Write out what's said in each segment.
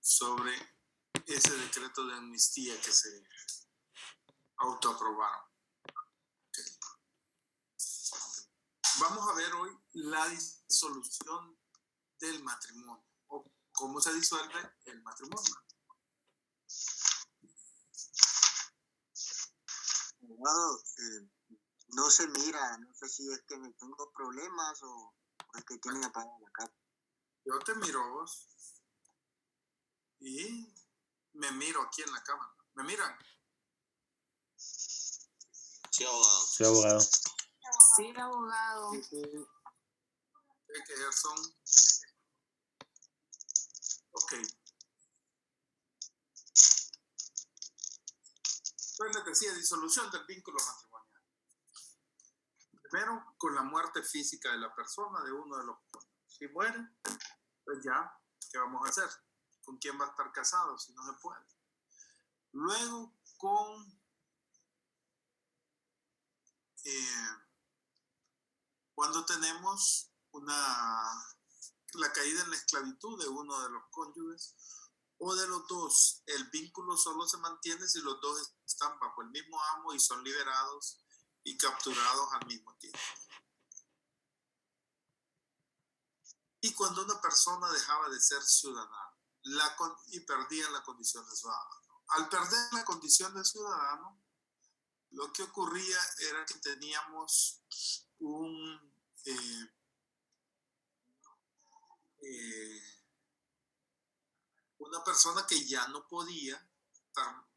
sobre ese decreto de amnistía que se autoaprobaron. Okay. Vamos a ver hoy la disolución del matrimonio o cómo se disuelve el matrimonio. Abogado, no se mira, no sé si es que me tengo problemas o es que tienen apagada la cámara. Yo te miro a vos y me miro aquí en la cámara. ¿Me miran? Sí, abogado. Sí, abogado. Sí, abogado. Que Gerson. Ok. Entonces les decía, disolución del vínculo matrimonial. Primero, con la muerte física de la persona, de uno de los cónyuges. Si muere, pues ya, ¿qué vamos a hacer? ¿Con quién va a estar casado si no se puede? Luego, cuando tenemos la caída en la esclavitud de uno de los cónyuges o de los dos, el vínculo solo se mantiene si los dos están bajo el mismo amo y son liberados y capturados al mismo tiempo. Y cuando una persona dejaba de ser ciudadano y perdía la condición de ciudadano. Al perder la condición de ciudadano, lo que ocurría era que teníamos una persona que ya no podía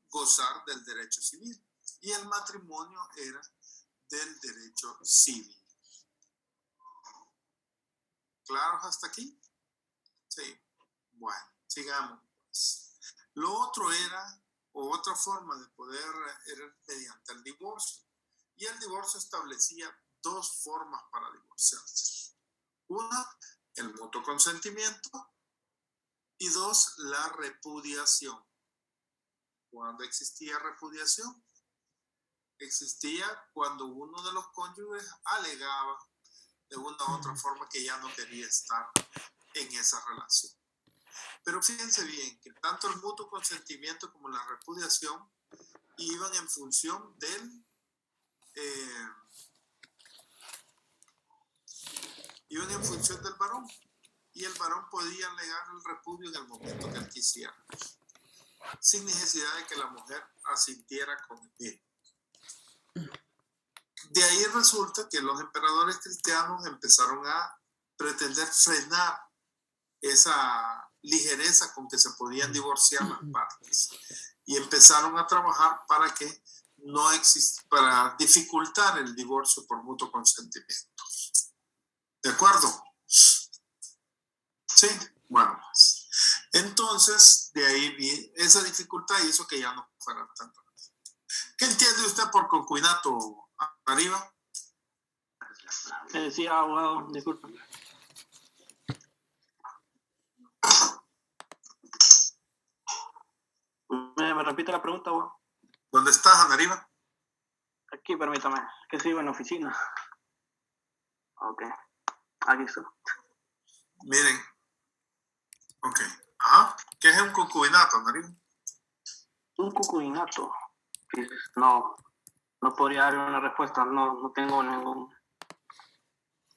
gozar del derecho civil. Y el matrimonio era del derecho civil. ¿Claros hasta aquí? Sí. Bueno, sigamos. Lo otro otra forma de poder era mediante el divorcio. Y el divorcio establecía dos formas para divorciarse. Una, el mutuo consentimiento. Y dos, la repudiación. ¿Cuándo existía repudiación? Existía cuando uno de los cónyuges alegaba de una u otra forma que ya no quería estar en esa relación. Pero fíjense bien que tanto el mutuo consentimiento como la repudiación iban en función del varón. Y el varón podía alegar el repudio en el momento que él quisiera, sin necesidad de que la mujer asintiera con él. De ahí resulta que los emperadores cristianos empezaron a pretender frenar esa ligereza con que se podían divorciar las partes y empezaron a trabajar para dificultar el divorcio por mutuo consentimiento. ¿De acuerdo? Sí, bueno, pues. Entonces, de ahí esa dificultad hizo que ya no fuera tanto. ¿Qué entiende usted por concubinato, arriba? Sí, abogado, disculpa. ¿Me repite la pregunta, abogado? ¿Dónde estás, Anariva? Aquí, permítame, que sigo en la oficina. Ok, aquí estoy. Miren. Ok. Ajá. ¿Qué es un concubinato, Anariva? Un concubinato. No podría dar una respuesta, no tengo ningún.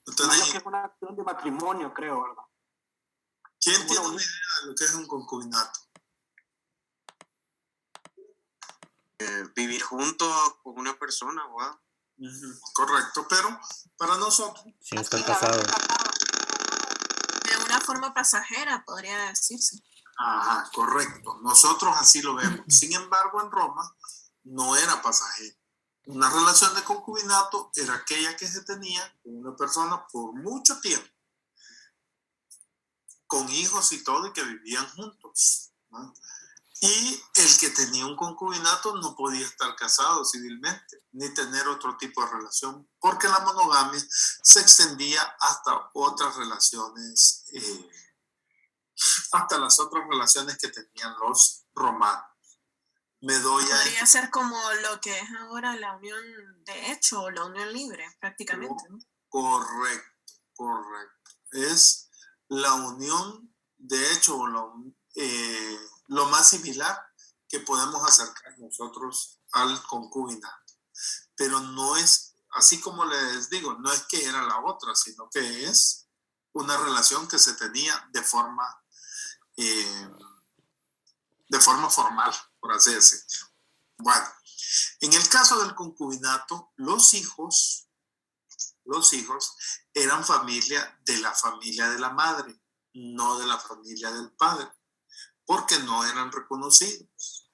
Entonces, que es una acción de matrimonio, creo, ¿verdad? ¿Quién tiene una idea de lo que es un concubinato? Vivir juntos con una persona, abogado. Correcto, pero para nosotros... Sin estar casado. De una forma pasajera, podría decirse. Ajá, correcto. Nosotros así lo vemos. Sin embargo, en Roma no era pasajero. Una relación de concubinato era aquella que se tenía con una persona por mucho tiempo, con hijos y todo, y que vivían juntos, ¿no? Y el que tenía un concubinato no podía estar casado civilmente, ni tener otro tipo de relación, porque la monogamia se extendía hasta otras relaciones, hasta las otras relaciones que tenían los romanos. Podría ser como lo que es ahora la unión de hecho o la unión libre, prácticamente, ¿no? Correcto. Es la unión de hecho, lo más similar que podemos acercar nosotros al concubinato. Pero no es, así como les digo, no es que era la otra, sino que es una relación que se tenía de forma formal, por así decirlo. Bueno, en el caso del concubinato, los hijos eran familia de la madre, no de la familia del padre, porque no eran reconocidos.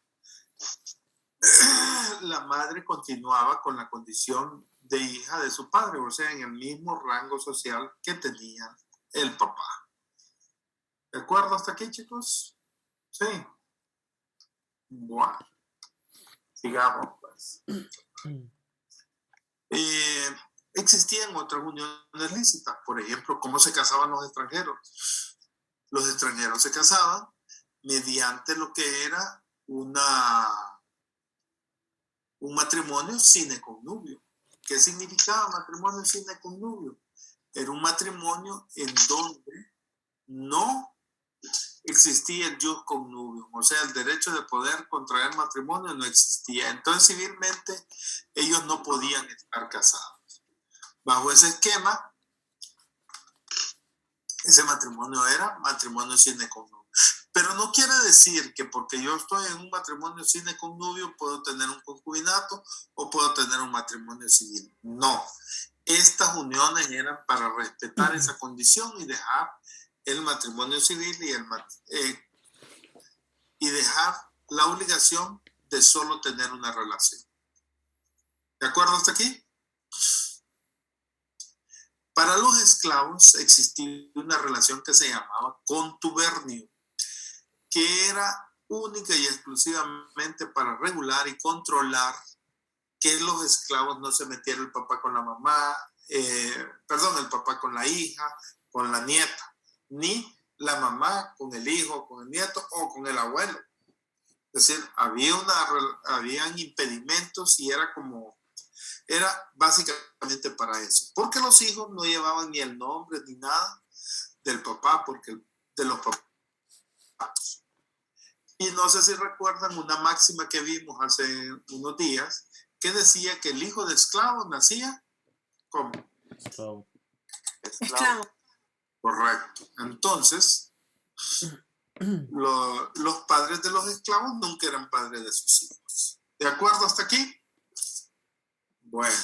La madre continuaba con la condición de hija de su padre, o sea, en el mismo rango social que tenía el papá. ¿De acuerdo hasta aquí, chicos? Sí. Bueno, sigamos pues. Existían otras uniones lícitas, por ejemplo, ¿cómo se casaban los extranjeros? Los extranjeros se casaban mediante lo que era un matrimonio sine connubio. ¿Qué significaba matrimonio sine connubio? Era un matrimonio en donde no existía el jus connubium, o sea, el derecho de poder contraer matrimonio no existía. Entonces, civilmente, ellos no podían estar casados. Bajo ese esquema, ese matrimonio era matrimonio sine connubio. Pero no quiere decir que porque yo estoy en un matrimonio sine connubio puedo tener un concubinato o puedo tener un matrimonio civil. No. Estas uniones eran para respetar esa condición y dejar el matrimonio civil y dejar la obligación de solo tener una relación. ¿De acuerdo hasta aquí? Para los esclavos existía una relación que se llamaba contubernio, que era única y exclusivamente para regular y controlar que los esclavos no se metieran el papá con la mamá, el papá con la hija, con la nieta, ni la mamá con el hijo, con el nieto o con el abuelo. Es decir, habían impedimentos y era básicamente para eso. Porque los hijos no llevaban ni el nombre ni nada del papá, de los papás. Y no sé si recuerdan una máxima que vimos hace unos días que decía que el hijo de esclavo nacía como esclavo. Correcto. Entonces, los padres de los esclavos nunca eran padres de sus hijos. ¿De acuerdo hasta aquí? Bueno,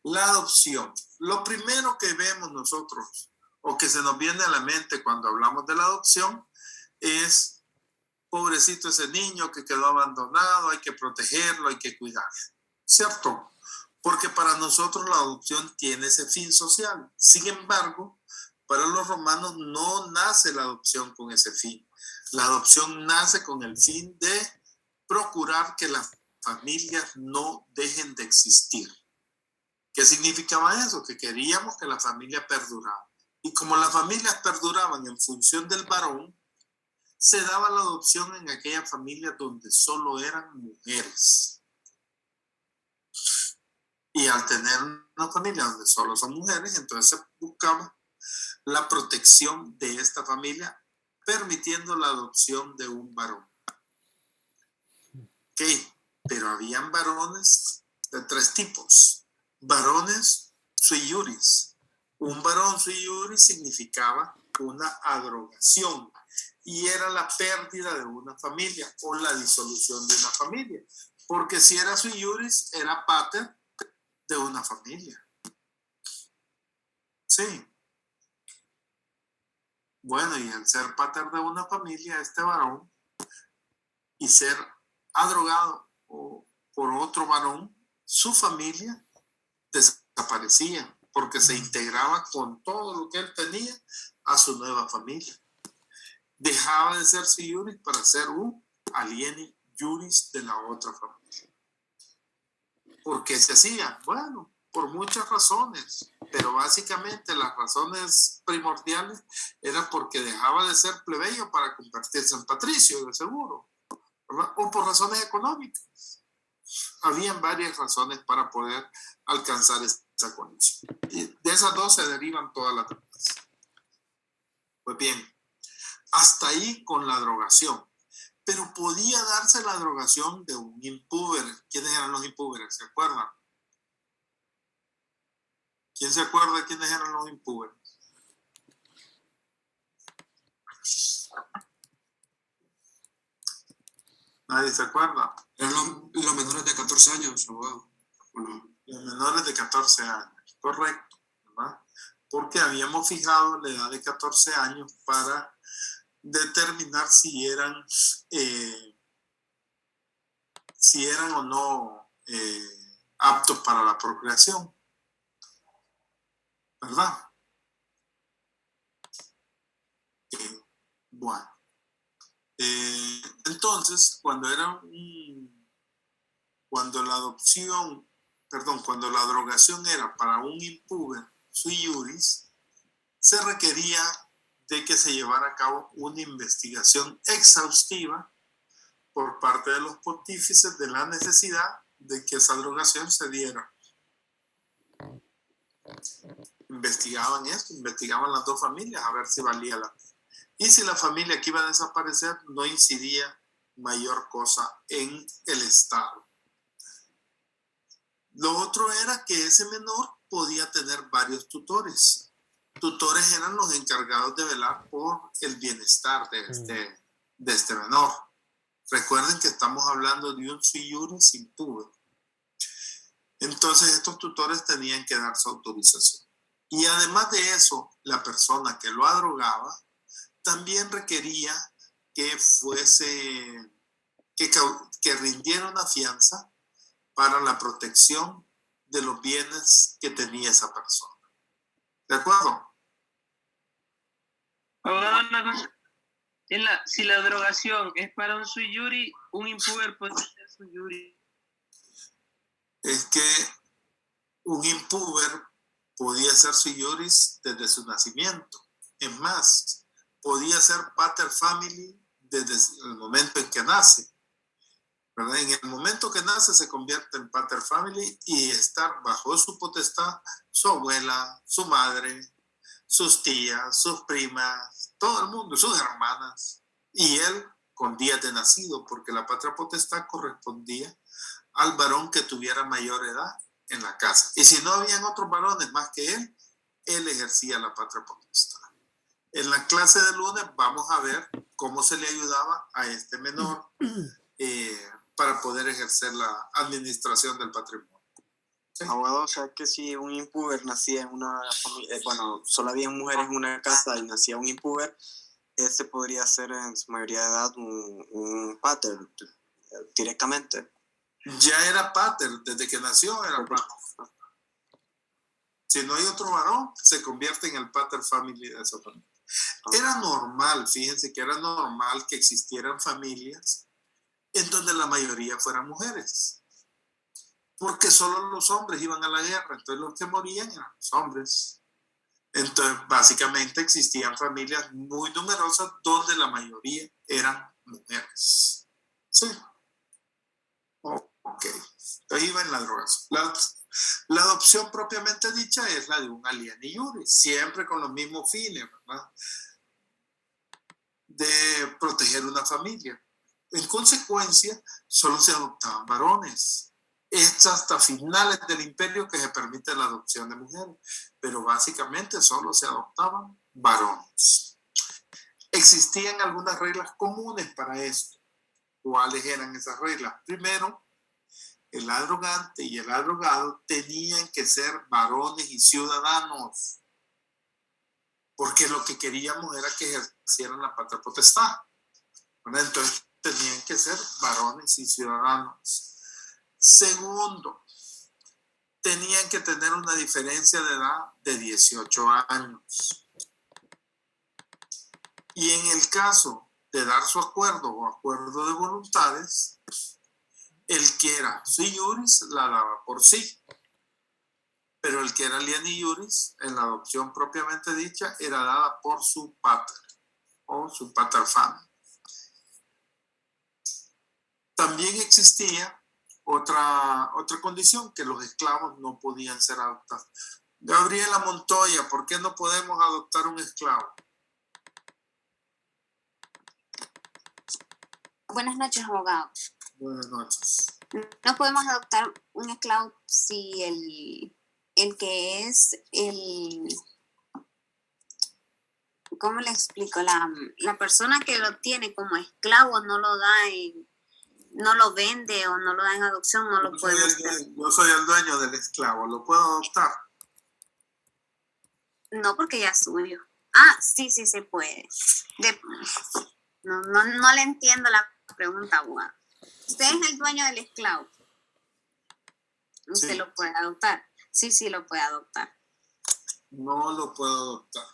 la adopción. Lo primero que vemos nosotros o que se nos viene a la mente cuando hablamos de la adopción es: pobrecito ese niño que quedó abandonado, hay que protegerlo, hay que cuidarlo. ¿Cierto? Porque para nosotros la adopción tiene ese fin social. Sin embargo, para los romanos no nace la adopción con ese fin. La adopción nace con el fin de procurar que las familias no dejen de existir. ¿Qué significaba eso? Que queríamos que la familia perdurara. Y como las familias perduraban en función del varón, se daba la adopción en aquellas familias donde solo eran mujeres. Y al tener una familia donde solo son mujeres, entonces se buscaba la protección de esta familia, permitiendo la adopción de un varón. Ok, pero habían varones de tres tipos. Varones sui juris. Un varón sui juris significaba una abrogación y era la pérdida de una familia o la disolución de una familia. Porque si era sui juris, era pater de una familia. Sí. Bueno, y al ser pater de una familia, este varón, y ser adrogado por otro varón, su familia desaparecía porque se integraba con todo lo que él tenía a su nueva familia. Dejaba de ser sui juris para ser un alieni juris de la otra familia. ¿Por qué se hacía? Bueno, por muchas razones, pero básicamente las razones primordiales eran porque dejaba de ser plebeyo para convertirse en patricio, de seguro, ¿verdad? O por razones económicas. Habían varias razones para poder alcanzar esa condición. Y de esas dos se derivan todas las demás. Pues bien, Hasta ahí con la drogación. Pero podía darse la drogación de un impúber. ¿Quiénes eran los impúberes? ¿Se acuerdan? ¿Quién se acuerda de quiénes eran los impúberes? ¿Nadie se acuerda? Eran los menores de 14 años, abogado. Bueno. Los menores de 14 años, correcto, ¿verdad? Porque habíamos fijado la edad de 14 años para determinar si eran o no aptos para la procreación, ¿verdad? Bueno, entonces cuando la drogación era para un impúber sui juris, se requería de que se llevara a cabo una investigación exhaustiva por parte de los pontífices de la necesidad de que esa drogación se diera. Investigaban esto, investigaban las dos familias a ver si valía la pena. Y si la familia que iba a desaparecer no incidía mayor cosa en el Estado. Lo otro era que ese menor podía tener varios tutores. Tutores eran los encargados de velar por el bienestar de este menor. Recuerden que estamos hablando de un sui juris impúber. Entonces estos tutores tenían que dar su autorización. Y además de eso, la persona que lo drogaba también requería que que rindiera una fianza para la protección de los bienes que tenía esa persona. ¿De acuerdo? Abogado, una cosa. Si la drogación es para un sui juris, un impúber puede ser sui juris. Es que un impúber podía ser sui juris desde su nacimiento. Es más, podía ser pater family desde el momento en que nace. ¿Verdad? En el momento que nace se convierte en pater family y estar bajo su potestad su abuela, su madre, sus tías, sus primas, todo el mundo, sus hermanas, y él con días de nacido, porque la patria potestad correspondía al varón que tuviera mayor edad en la casa. Y si no habían otros varones más que él ejercía la patria potestad. En la clase de lunes vamos a ver cómo se le ayudaba a este menor para poder ejercer la administración del patrimonio. ¿Sí? Abogado, o sea que si un impúber nacía en una familia, solo había mujeres en una casa y nacía un impúber, este podría ser en su mayoría de edad un pater directamente. Ya era pater, desde que nació era pater. Si no hay otro varón, se convierte en el pater family de esa familia. Era normal, fíjense que era normal que existieran familias en donde la mayoría fueran mujeres. Porque solo los hombres iban a la guerra, entonces los que morían eran los hombres. Entonces, básicamente existían familias muy numerosas donde la mayoría eran mujeres. ¿Sí? Ok. Entonces iba en la drogación. La adopción propiamente dicha es la de un alieni juris, siempre con los mismos fines, ¿verdad? De proteger una familia. En consecuencia, solo se adoptaban varones. Es hasta finales del imperio que se permite la adopción de mujeres, pero básicamente solo se adoptaban varones. Existían algunas reglas comunes para esto. ¿Cuáles eran esas reglas? Primero, el adrogante y el adrogado tenían que ser varones y ciudadanos, porque lo que queríamos era que ejercieran la patria potestad. Entonces tenían que ser varones y ciudadanos. Segundo, tenían que tener una diferencia de edad de 18 años. Y en el caso de dar su acuerdo o acuerdo de voluntades, el que era sui juris la daba por sí, pero el que era alieni juris, en la adopción propiamente dicha, era dada por su pater o su pater family. También existía otra condición, que los esclavos no podían ser adoptados. Gabriela Montoya, ¿por qué no podemos adoptar un esclavo? Buenas noches, abogado. Buenas noches. No podemos adoptar un esclavo si el que es el... ¿Cómo le explico? La persona que lo tiene como esclavo no lo da no lo vende o no lo da en adopción, no lo podemos tener. Yo soy el dueño del esclavo, ¿lo puedo adoptar? No, porque ya es suyo. Ah, sí, sí se puede. No le entiendo la pregunta, abogado. Usted es el dueño del esclavo. Usted Sí. lo puede adoptar. Sí, sí lo puede adoptar. No lo puedo adoptar.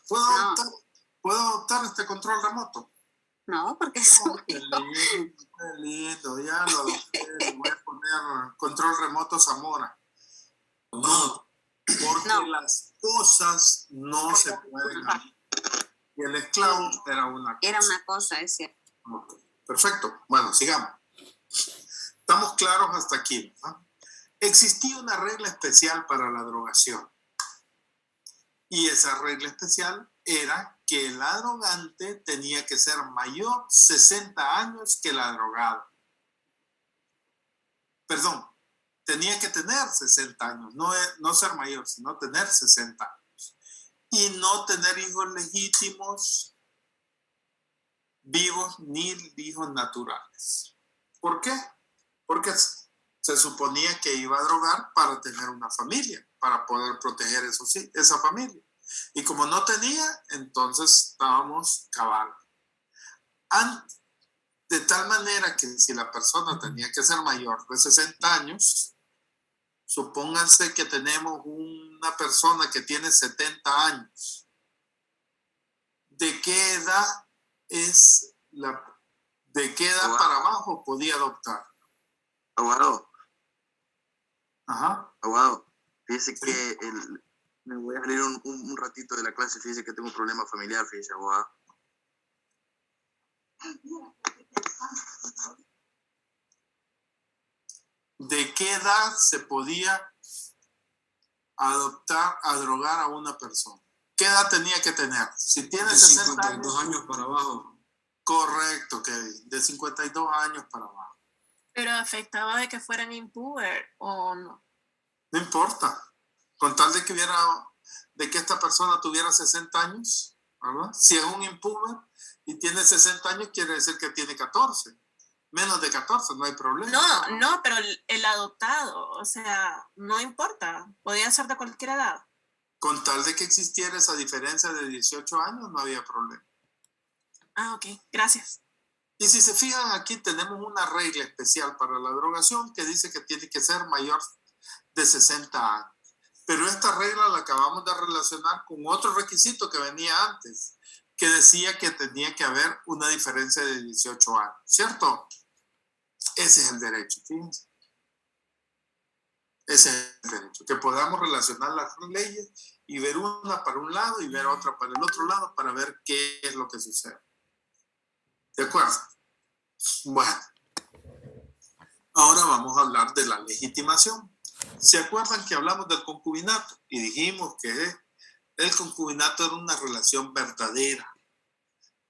¿Puedo adoptar este control remoto? No, porque es suyo. Qué lindo, ya lo adopté. Le voy a poner control remoto Zamora. No, porque No. las cosas no se pueden adoptar. Y el esclavo era una cosa. Era una cosa, es cierto. Ok, perfecto. Bueno, sigamos. Estamos claros hasta aquí, ¿no? Existía una regla especial para la drogación. Y esa regla especial era que el drogante tenía que ser mayor 60 años que la drogada. Perdón, tenía que tener 60 años, no ser mayor, sino tener 60 años. Y no tener hijos legítimos, vivos ni hijos naturales. ¿Por qué? Porque se suponía que iba a drogar para tener una familia, para poder proteger esa familia. Y como no tenía, entonces estábamos cabal. De tal manera que si la persona tenía que ser mayor de 60 años, supónganse que tenemos una persona que tiene 70 años. ¿De qué edad para abajo podía adoptar? Abogado. Ajá. Abogado, fíjese que me voy a salir un ratito de la clase, fíjese que tengo un problema familiar, fíjese, abogado. ¿De qué edad se podía drogar a una persona? ¿Qué edad tenía que tener? Si tiene De 52 años para abajo. Correcto, Kevin. De 52 años para abajo. Pero afectaba de que fueran impuber o no. No importa. Con tal de que esta persona tuviera 60 años, ¿verdad? Si es un impuber y tiene 60 años, quiere decir que tiene 14. Menos de 14, no hay problema. No, pero el adoptado, o sea, no importa. Podía ser de cualquier edad. Con tal de que existiera esa diferencia de 18 años, no había problema. Ah, ok. Gracias. Y si se fijan, aquí tenemos una regla especial para la drogación que dice que tiene que ser mayor de 60 años. Pero esta regla la acabamos de relacionar con otro requisito que venía antes, que decía que tenía que haber una diferencia de 18 años, ¿cierto? Ese es el derecho, fíjense. Ese es el derecho, que podamos relacionar las leyes y ver una para un lado y ver otra para el otro lado para ver qué es lo que sucede. ¿De acuerdo? Bueno, ahora vamos a hablar de la legitimación. ¿Se acuerdan que hablamos del concubinato? Y dijimos que el concubinato era una relación verdadera,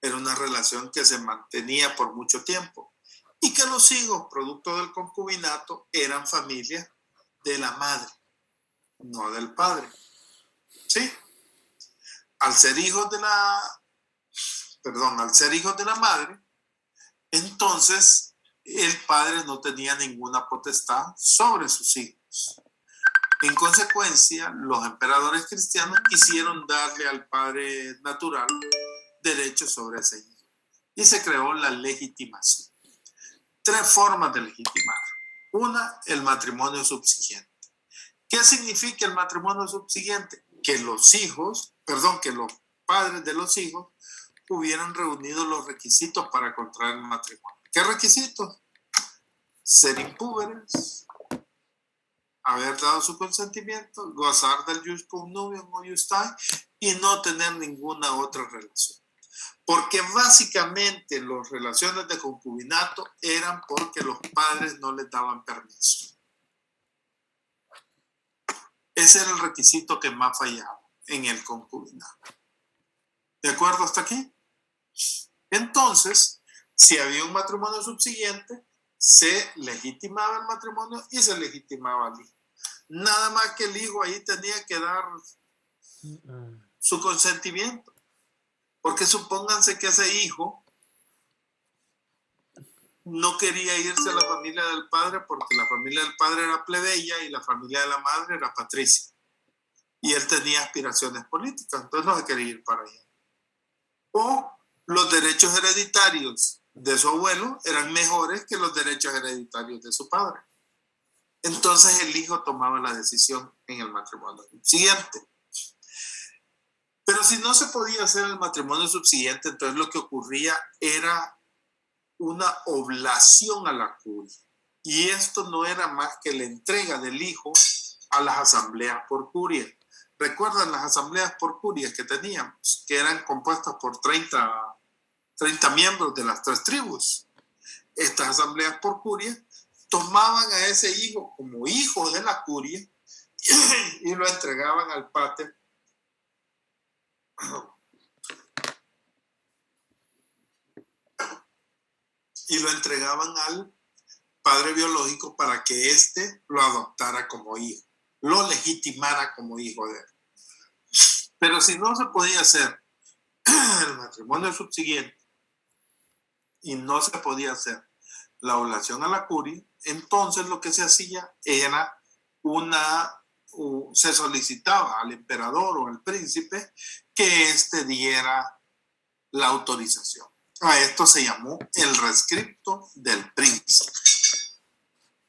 era una relación que se mantenía por mucho tiempo y que los hijos, producto del concubinato, eran familia de la madre, no del padre. ¿Sí? Al ser hijos de la madre, entonces el padre no tenía ninguna potestad sobre sus hijos. En consecuencia, los emperadores cristianos quisieron darle al padre natural derechos sobre ese hijo. Y se creó la legitimación. 3 formas de legitimar. Una, el matrimonio subsiguiente. ¿Qué significa el matrimonio subsiguiente? Que los padres de los hijos hubieran reunido los requisitos para contraer matrimonio. ¿Qué requisitos? Ser impúberes, haber dado su consentimiento, gozar del jus connubium o iustai y no tener ninguna otra relación. Porque básicamente las relaciones de concubinato eran porque los padres no les daban permiso. Ese era el requisito que más fallaba en el concubinato. ¿De acuerdo hasta aquí? Entonces, Si había un matrimonio subsiguiente, se legitimaba el matrimonio y se legitimaba el hijo. Nada más que el hijo ahí tenía que dar su consentimiento. Porque supónganse que ese hijo no quería irse a la familia del padre porque la familia del padre era plebeya y la familia de la madre era patricia. Y él tenía aspiraciones políticas, entonces no se quería ir para allá. O los derechos hereditarios de su abuelo eran mejores que los derechos hereditarios de su padre. Entonces el hijo tomaba la decisión en el matrimonio subsiguiente. Pero si no se podía hacer el matrimonio subsiguiente, entonces lo que ocurría era una oblación a la curia. Y esto no era más que la entrega del hijo a las asambleas por curia. ¿Recuerdan las asambleas por curia que teníamos? Que eran compuestas por 30 miembros de las 3 tribus. Estas asambleas por curia tomaban a ese hijo como hijo de la curia y lo entregaban al pater. Y lo entregaban al padre biológico para que éste lo adoptara como hijo, lo legitimara como hijo de él. Pero si no se podía hacer el matrimonio subsiguiente y no se podía hacer la oblación a la curia, entonces lo que se hacía era se solicitaba al emperador o al príncipe que éste diera la autorización. A esto se llamó el rescripto del príncipe.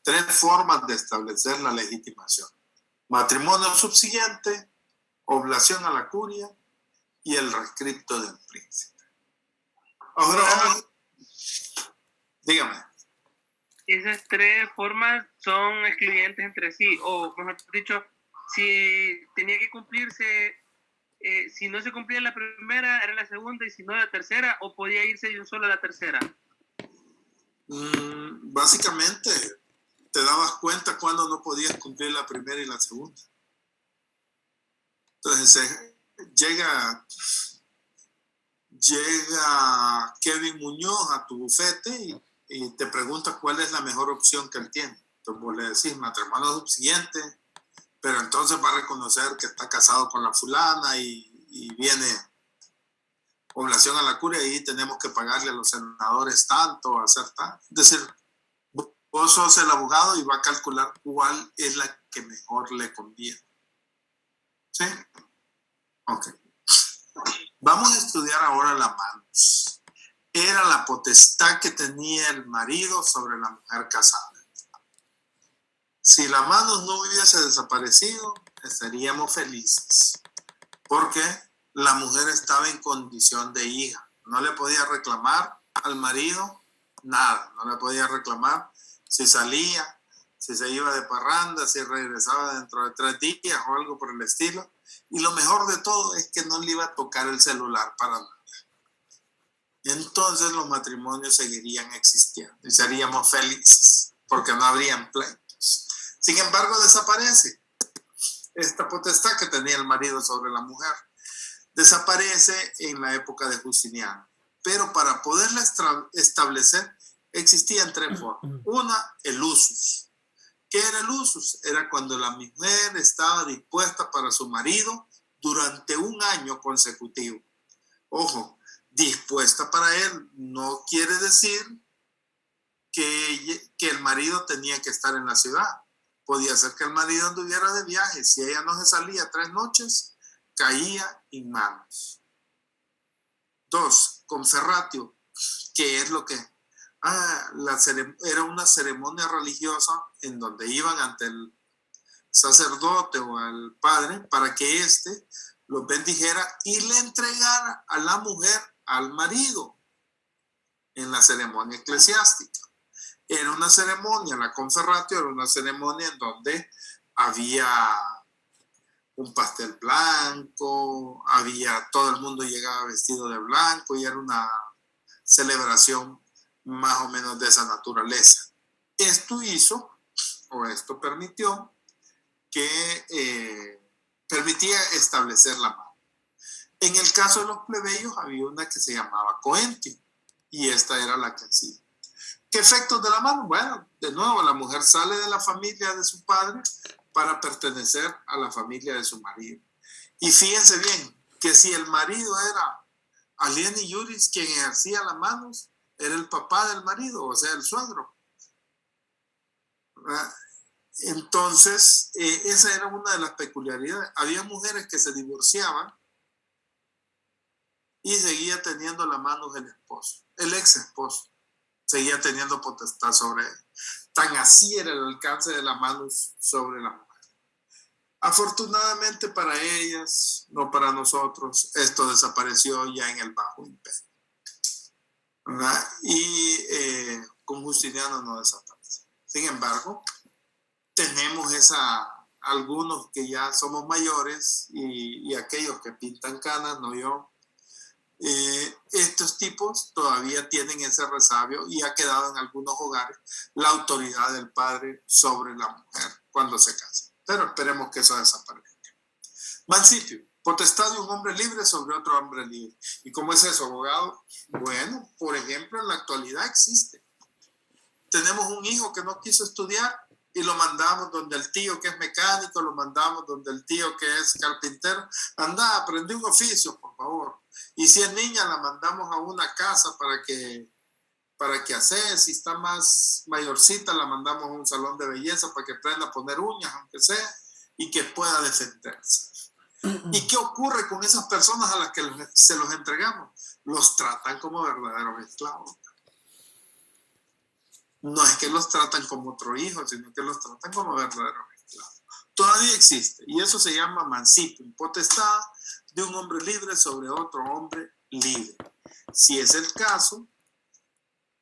3 formas de establecer la legitimación: matrimonio subsiguiente, oblación a la curia y el rescripto del príncipe. Ahora vamos. Dígame. Esas 3 formas son excluyentes entre sí, o mejor dicho, si tenía que cumplirse, si no se cumplía la primera, era la segunda, y si no la tercera, o podía irse de un solo a la tercera. Básicamente, te dabas cuenta cuando no podías cumplir la primera y la segunda. Entonces, llega Kevin Muñoz a tu bufete y te pregunta cuál es la mejor opción que él tiene. Entonces vos le decís matrimonio subsiguiente, pero entonces va a reconocer que está casado con la fulana y viene oblación a la curia y tenemos que pagarle a los senadores tanto, hacer tanto. Es decir, vos sos el abogado y va a calcular cuál es la que mejor le conviene. ¿Sí? Ok. Vamos a estudiar ahora la manus. Era la potestad que tenía el marido sobre la mujer casada. Si la manus no hubiese desaparecido, estaríamos felices. Porque la mujer estaba en condición de hija. No le podía reclamar al marido nada. No le podía reclamar si salía, si se iba de parranda, si regresaba dentro de 3 días o algo por el estilo. Y lo mejor de todo es que no le iba a tocar el celular para nada. Entonces los matrimonios seguirían existiendo y seríamos felices porque no habrían pleitos. Sin embargo, desaparece esta potestad que tenía el marido sobre la mujer. Desaparece en la época de Justiniano. Pero para poderla establecer existían 3 formas. Una, el usus. ¿Qué era el usus? Era cuando la mujer estaba dispuesta para su marido durante 1 año consecutivo. Ojo, dispuesta para él no quiere decir que el marido tenía que estar en la ciudad. Podía ser que el marido anduviera de viaje. Si ella no se salía 3 noches, caía en manos. 2, conferratio, que es lo que era una ceremonia religiosa en donde iban ante el sacerdote o al padre para que éste los bendijera y le entregara a la mujer al marido en la ceremonia eclesiástica. Era una ceremonia, la conferratio era una ceremonia en donde había un pastel blanco, todo el mundo llegaba vestido de blanco y era una celebración más o menos de esa naturaleza. Esto permitió que permitía establecer la mano. En el caso de los plebeyos había una que se llamaba coentio y esta era la que hacía. ¿Qué efectos de la mano? Bueno, de nuevo, la mujer sale de la familia de su padre para pertenecer a la familia de su marido. Y fíjense bien, que si el marido era alieni juris, quien ejercía las manos, era el papá del marido, o sea, el suegro. ¿Verdad? Entonces, esa era una de las peculiaridades. Había mujeres que se divorciaban y seguía teniendo las manos del esposo, el ex esposo. Seguía teniendo potestad sobre él. Tan así era el alcance de las manos sobre la mujer. Afortunadamente para ellas, no para nosotros, esto desapareció ya en el Bajo Imperio. ¿Verdad? Y con Justiniano no desapareció. Sin embargo, tenemos algunos que ya somos mayores y aquellos que pintan canas, no yo. Estos tipos todavía tienen ese resabio y ha quedado en algunos hogares la autoridad del padre sobre la mujer cuando se casa. Pero esperemos que eso desaparezca. Mancipio, potestad de un hombre libre sobre otro hombre libre. ¿Y cómo es eso, abogado? Bueno, por ejemplo, en la actualidad existe. Tenemos un hijo que no quiso estudiar y lo mandamos donde el tío que es mecánico, lo mandamos donde el tío que es carpintero. Anda, aprende un oficio, por favor. Y si es niña, la mandamos a una casa para que hacer. Si está más mayorcita, la mandamos a un salón de belleza para que aprenda a poner uñas, aunque sea, y que pueda defenderse. ¿Y qué ocurre con esas personas a las que se los entregamos? Los tratan como verdaderos esclavos. No es que los tratan como otro hijo, sino que los tratan como verdaderos esclavos. Todavía existe, y eso se llama mancipio, potestad de un hombre libre sobre otro hombre libre. Si es el caso,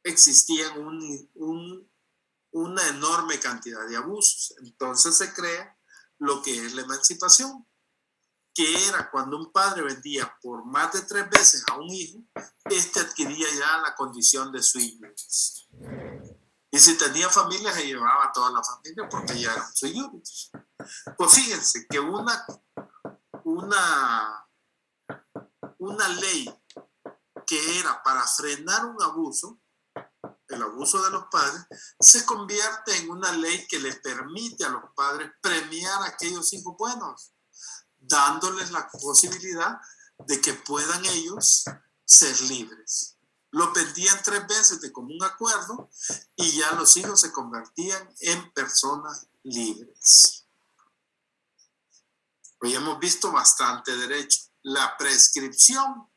existía una enorme cantidad de abusos. Entonces se crea lo que es la emancipación, que era cuando un padre vendía por más de 3 veces a un hijo, este adquiría ya la condición de sui juris. Y si tenía familia, se llevaba a toda la familia porque ya eran sui juris. Pues fíjense que una ley que era para frenar un abuso, el abuso de los padres, se convierte en una ley que le permite a los padres premiar a aquellos hijos buenos, dándoles la posibilidad de que puedan ellos ser libres. Lo vendían 3 veces de común acuerdo y ya los hijos se convertían en personas libres. Hoy hemos visto bastante derecho. La prescripción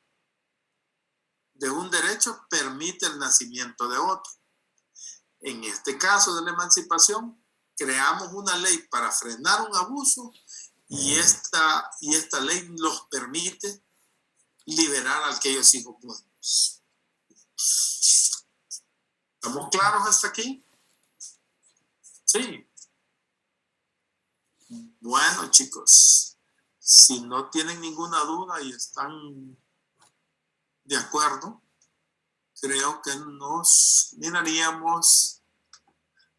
de un derecho permite el nacimiento de otro. En este caso de la emancipación, creamos una ley para frenar un abuso y esta ley nos permite liberar a aquellos hijos buenos. ¿Estamos claros hasta aquí? Sí. Bueno, chicos, si no tienen ninguna duda y están de acuerdo, creo que nos miraríamos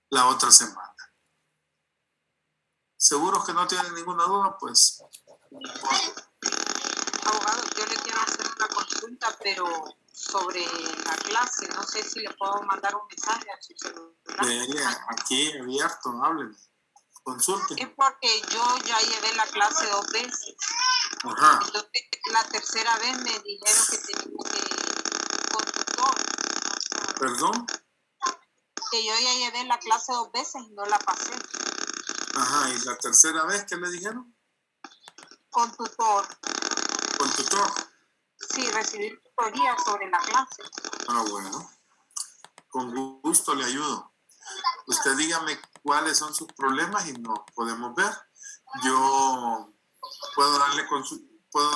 la otra semana. ¿Seguros que no tienen ninguna duda? Pues. Abogado, yo le quiero hacer una consulta, pero sobre la clase. No sé si le puedo mandar un mensaje a su celular. Aquí abierto, hábleme. Consulte. Es porque yo ya llevé la clase 2 veces. Ajá. Entonces, la tercera vez me dijeron que tenía que con tutor. ¿Perdón? Que yo ya llevé la clase 2 veces y no la pasé. Ajá, ¿y la tercera vez qué le dijeron? Con tutor. ¿Con tutor? Sí, recibí tutoría sobre la clase. Ah, bueno. Con gusto le ayudo. Usted dígame cuáles son sus problemas y nos podemos ver. Yo puedo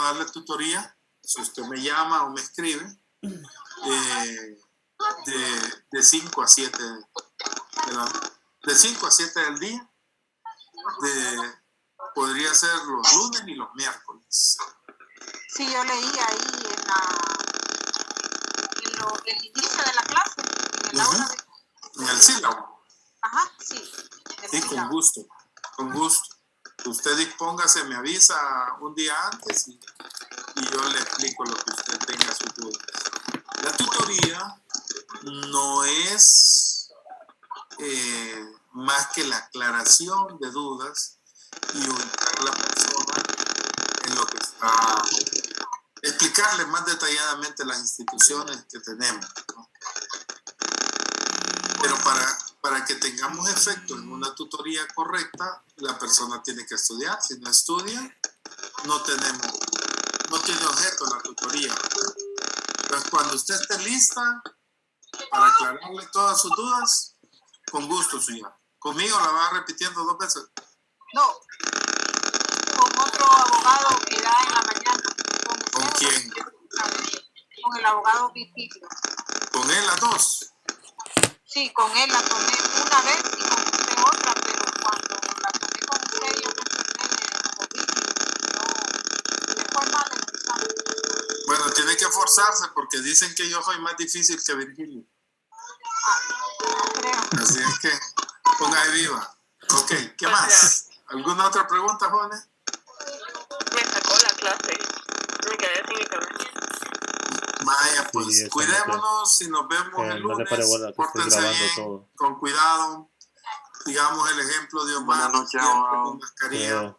darle tutoría, si usted me llama o me escribe, de 5 a 7 del día. Podría ser los lunes y los miércoles. Sí, yo leí ahí en el inicio de la clase, en el aula en el sílabo. Ajá, sí. Sí, con gusto. Usted dispóngase, me avisa un día antes y yo le explico lo que usted tenga su duda. La tutoría no es más que la aclaración de dudas y ubicar a la persona en lo que está, explicarle más detalladamente las instituciones que tenemos, ¿no? Pero para que tengamos efecto en una tutoría correcta, la persona tiene que estudiar. Si no estudia, no tiene objeto la tutoría. Entonces, cuando usted esté lista para aclararle todas sus dudas, con gusto suya. Conmigo la va repitiendo 2 veces. No, con otro abogado que da en la mañana. ¿Con quién? Con el abogado Vitilio. ¿Con él las 2? Sí, con él la tomé una vez y con usted otra, pero cuando la tomé con usted yo me enfermé de COVID y me fue mal el examen. Bueno, tiene que esforzarse porque dicen que yo soy más difícil que Virgilio. No creo. Así es que póngase viva. Ok, ¿qué más? ¿Alguna otra pregunta, jóvenes? Me sacó la clase. Me quedé sin internet. Vaya, pues Sí, cuidémonos y nos vemos el no le pare lunes. bola, que estoy Pórtense grabando bien, todo. con cuidado. Digamos el ejemplo de Omar. Buenas noches, siempre abogado. con mascarilla.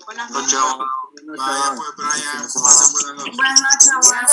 Buenas Noche, noches. abogado. Vaya, pues, Brian. Buenas noches. Buenas noches, abogado.